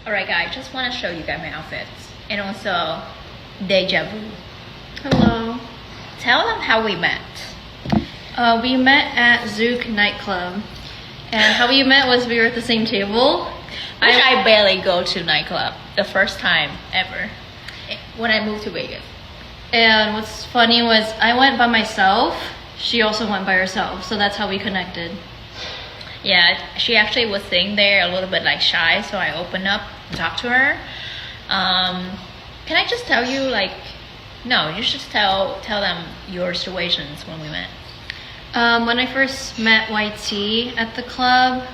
Alright guys, just want to show you guys my outfits. And also, deja vu. Hello. Tell them how we met. We met at Zook nightclub. And how we met was we were at the same table. Which I barely go to nightclub. The first time ever. When I moved to Vegas. And what's funny was I went by myself. She also went by herself. So that's how we connected. Yeah, she actually was sitting there a little bit like shy, so I opened up and talked to her. Can I just tell you, like, no, you should tell them your situations when we met. When I first met YT at the club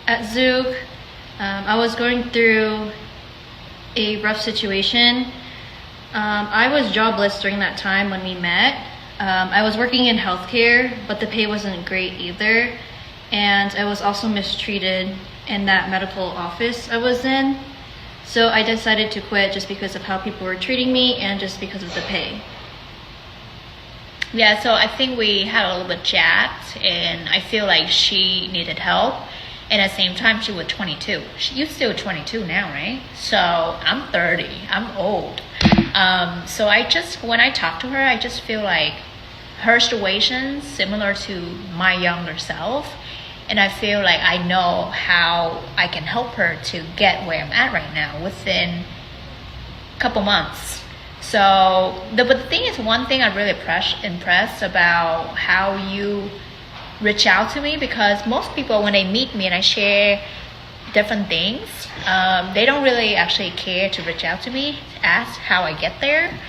at Zook, I was going through a rough situation. I was jobless during that time when we met. I was working in healthcare, but the pay wasn't great either. And I was also mistreated in that medical office I was in. So I decided to quit just because of how people were treating me and just because of the pay. Yeah, so I think we had a little bit chat, and I feel like she needed help. And at the same time, she was 22. You're still 22 now, right? So I'm 30. I'm old. So when I talk to her, I just feel like her situation's similar to my younger self. And I feel like I know how I can help her to get where I'm at right now within a couple months. So, but the thing is, one thing I'm really impressed about how you reach out to me, because most people, when they meet me and I share different things, they don't really actually care to reach out to me, ask how I get there.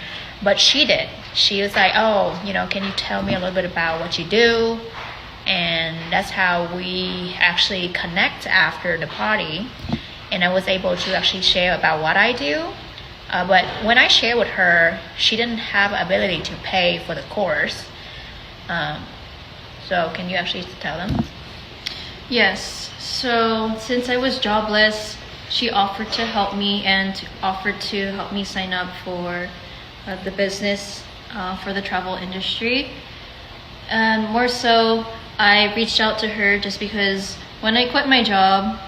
But she did. She was like, oh, can you tell me a little bit about what you do? And that's how we actually connect after the party. And I was able to actually share about what I do. But when I share with her, she didn't have ability to pay for the course. So can you actually tell them? Yes. So since I was jobless, she offered to help me and offered to help me sign up for the business for the travel industry. And more so, I reached out to her just because when I quit my job,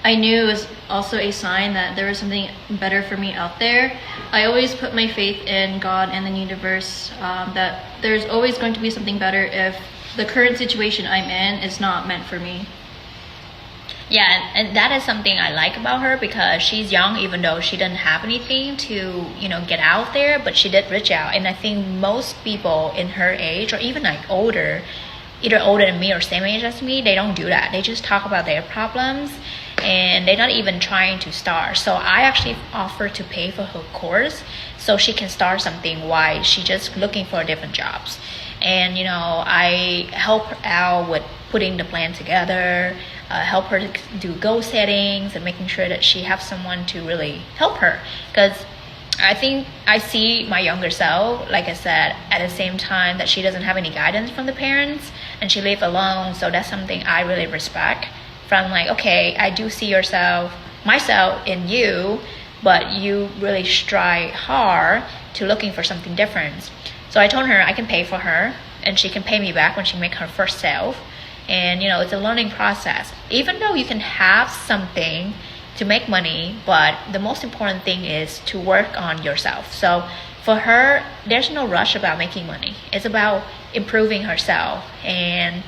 I knew it was also a sign that there was something better for me out there. I always put my faith in God and the universe, that there's always going to be something better if the current situation I'm in is not meant for me. Yeah, and that is something I like about her, because she's young, even though she doesn't have anything to, get out there, but she did reach out. And I think most people in her age, or even like older, either older than me or same age as me, they don't do that. They just talk about their problems, and they're not even trying to start. So I actually offered to pay for her course so she can start something while she's just looking for different jobs. And I help her out with putting the plan together, help her to do goal settings, and making sure that she has someone to really help her. Because I think I see my younger self, like I said, at the same time that she doesn't have any guidance from the parents and she lives alone. So that's something I really respect. From like, okay, I do see myself in you, but you really strive hard to looking for something different. So I told her I can pay for her and she can pay me back when she make her first sale. And it's a learning process. Even though you can have something to make money, but the most important thing is to work on yourself. So for her, there's no rush about making money. It's about improving herself and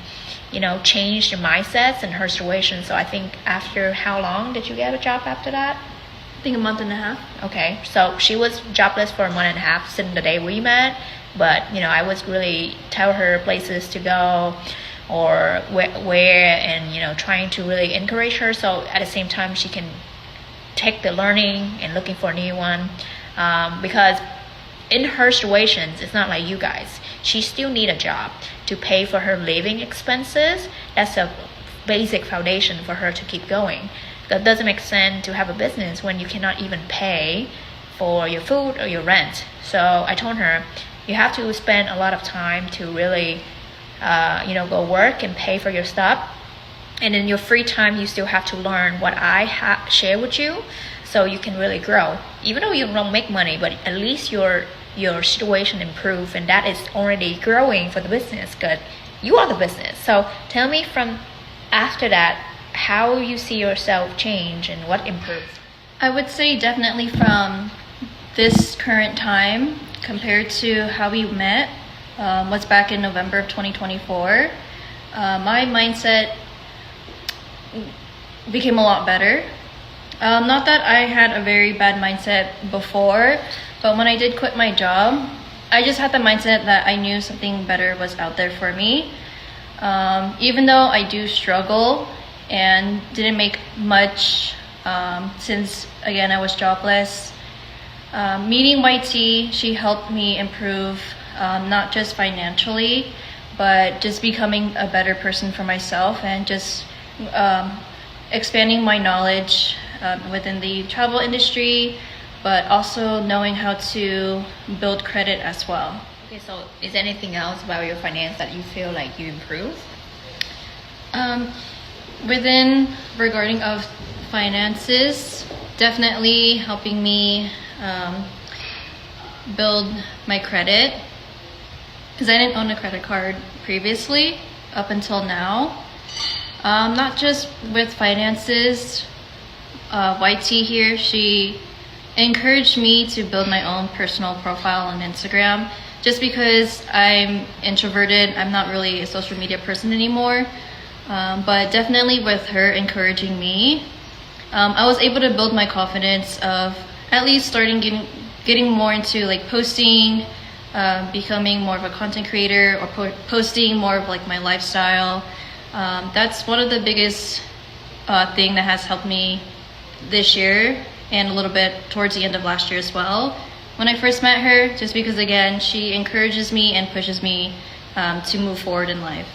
change the mindsets and her situation. So I think after how long did you get a job after that? I think a month and a half. Okay, so she was jobless for a month and a half since the day we met. But I was really tell her places to go or where and trying to really encourage her, so at the same time she can take the learning and looking for a new one, because in her situations it's not like you guys. She still need a job to pay for her living expenses. That's a basic foundation for her to keep going. That doesn't make sense to have a business when you cannot even pay for your food or your rent. So I told her, you have to spend a lot of time to really go work and pay for your stuff. And in your free time, you still have to learn what I share with you, so you can really grow. Even though you don't make money, but at least your situation improve, and that is already growing for the business. Good, you are the business. So tell me from after that how you see yourself change and what improved. I would say definitely from this current time compared to how we met was back in November of 2024. My mindset became a lot better. Not that I had a very bad mindset before, but when I did quit my job, I just had the mindset that I knew something better was out there for me. Even though I do struggle and didn't make much since, again, I was jobless. Meeting YT, she helped me improve not just financially, but just becoming a better person for myself and just expanding my knowledge within the travel industry, but also knowing how to build credit as well. Okay, so is there anything else about your finance that you feel like you improved? Regarding of finances, definitely helping me build my credit, because I didn't own a credit card previously up until now. Not just with finances, YT here, she encouraged me to build my own personal profile on Instagram, just because I'm introverted. I'm not really a social media person anymore, but definitely with her encouraging me, I was able to build my confidence of at least starting getting more into like posting, becoming more of a content creator, or posting more of like my lifestyle. That's one of the biggest thing that has helped me this year, and a little bit towards the end of last year as well, when I first met her, just because again she encourages me and pushes me to move forward in life.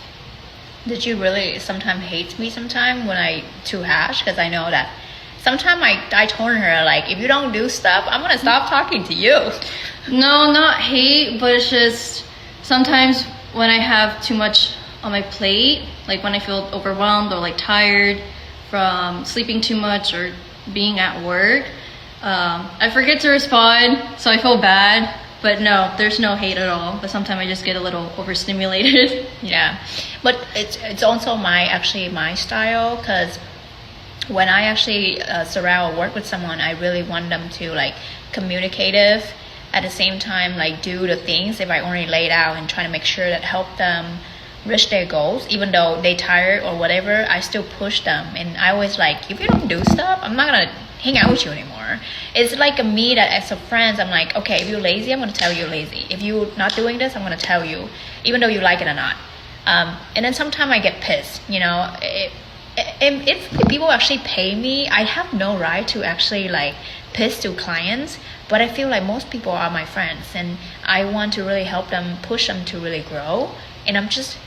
Did you really sometimes hate me sometime when I too hash? Because I know that sometimes I told her, like, if you don't do stuff, I'm gonna stop talking to you. No, not hate, but it's just sometimes when I have too much on my plate, like when I feel overwhelmed or like tired from sleeping too much or being at work, I forget to respond, so I feel bad. But no, there's no hate at all. But sometimes I just get a little overstimulated. Yeah, but it's also my style, because when I actually surround or work with someone, I really want them to like communicative, at the same time like do the things if I only laid out and try to make sure that help them reach their goals. Even though they tired or whatever, I still push them. And I always like, if you don't do stuff, I'm not gonna hang out with you anymore. It's like a me that as a friend, I'm like, okay, if you're lazy, I'm gonna tell you you're lazy. If you're not doing this, I'm gonna tell you, even though you like it or not. And then sometimes I get pissed, you know. If people actually pay me, I have no right to actually like piss to clients, but I feel like most people are my friends and I want to really help them, push them to really grow, and I'm just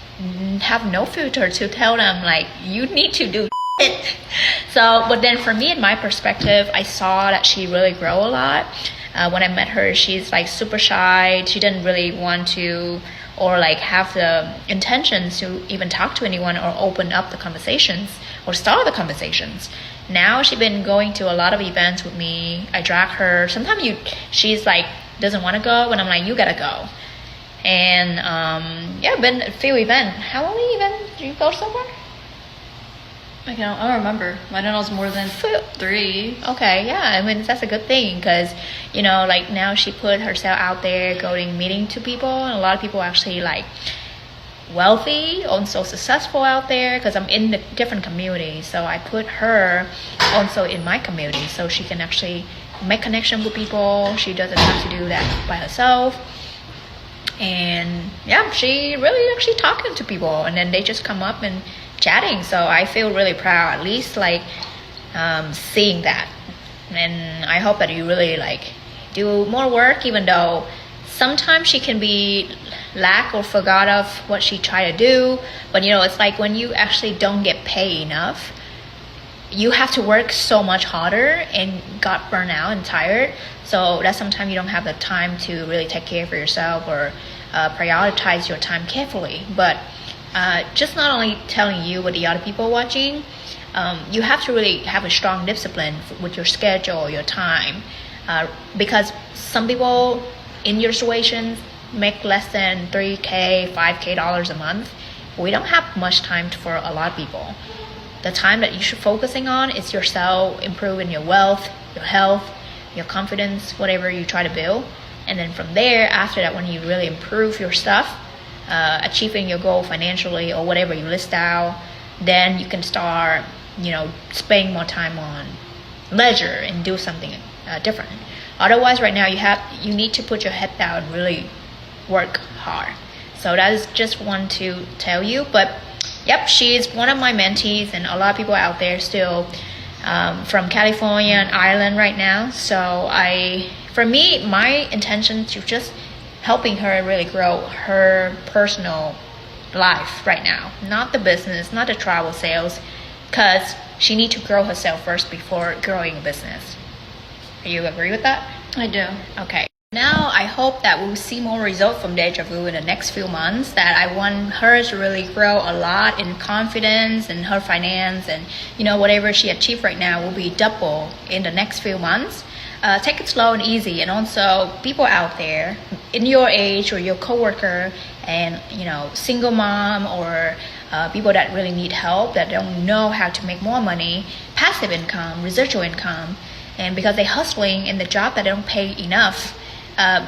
have no filter to tell them like, you need to do it. So, but then for me, in my perspective, I saw that she really grow a lot. When I met her, she's like super shy. She didn't really want to or like have the intentions to even talk to anyone or open up the conversations or start the conversations. Now she's been going to a lot of events with me. I drag her. Sometimes she's like doesn't want to go, and I'm like, you gotta go. And yeah, been a few events. How many events do you go somewhere? I don't remember. I don't know, it's more than 3. Okay, yeah, I mean that's a good thing, because you know, like now she put herself out there going meeting to people, and a lot of people actually like wealthy, also successful out there, because I'm in the different communities, so I put her also in my community so she can actually make connection with people. She doesn't have to do that by herself. And yeah, she really actually talking to people, and then they just come up and chatting. So I feel really proud, at least like seeing that. And I hope that you really like do more work, even though sometimes she can be lack or forgot of what she tried to do. But you know, it's like when you actually don't get paid enough, you have to work so much harder and got burnt out and tired. So that sometimes you don't have the time to really take care of yourself or prioritize your time carefully. But just not only telling you what the other people watching, you have to really have a strong discipline with your schedule, your time, because some people in your situations make less than $3K, $5K a month. We don't have much time for a lot of people. The time that you should focusing on is yourself, improving your wealth, your health, your confidence, whatever you try to build. And then from there, after that, when you really improve your stuff, achieving your goal financially or whatever you list out, then you can start, spending more time on leisure and do something different. Otherwise, right now you need to put your head down and really work hard. So that is just one to tell you. But yep, she's one of my mentees, and a lot of people out there still from California and Ireland right now. So for me, my intention to just helping her really grow her personal life right now, not the business, not the travel sales, because she needs to grow herself first before growing a business. Do you agree with that? I do. Okay. Now I hope that we'll see more results from Deja Vu in the next few months, that I want her to really grow a lot in confidence and her finance, and whatever she achieved right now will be double in the next few months. Take it slow and easy. And also, people out there in your age or your coworker and single mom or people that really need help, that don't know how to make more money, passive income, residual income, and because they're hustling in the job that don't pay enough,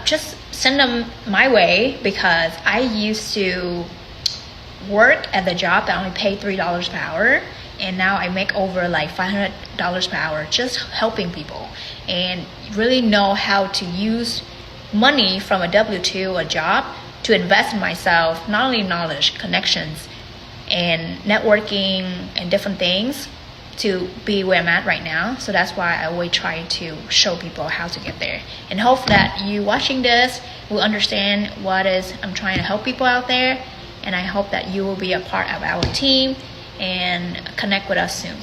just send them my way, because I used to work at the job that only paid $3 per hour, and now I make over like $500 per hour just helping people, and really know how to use money from a W-2, a job, to invest in myself, not only knowledge, connections, and networking and different things to be where I'm at right now. So that's why I always try to show people how to get there, and hope that you watching this will understand I'm trying to help people out there, and I hope that you will be a part of our team and connect with us soon.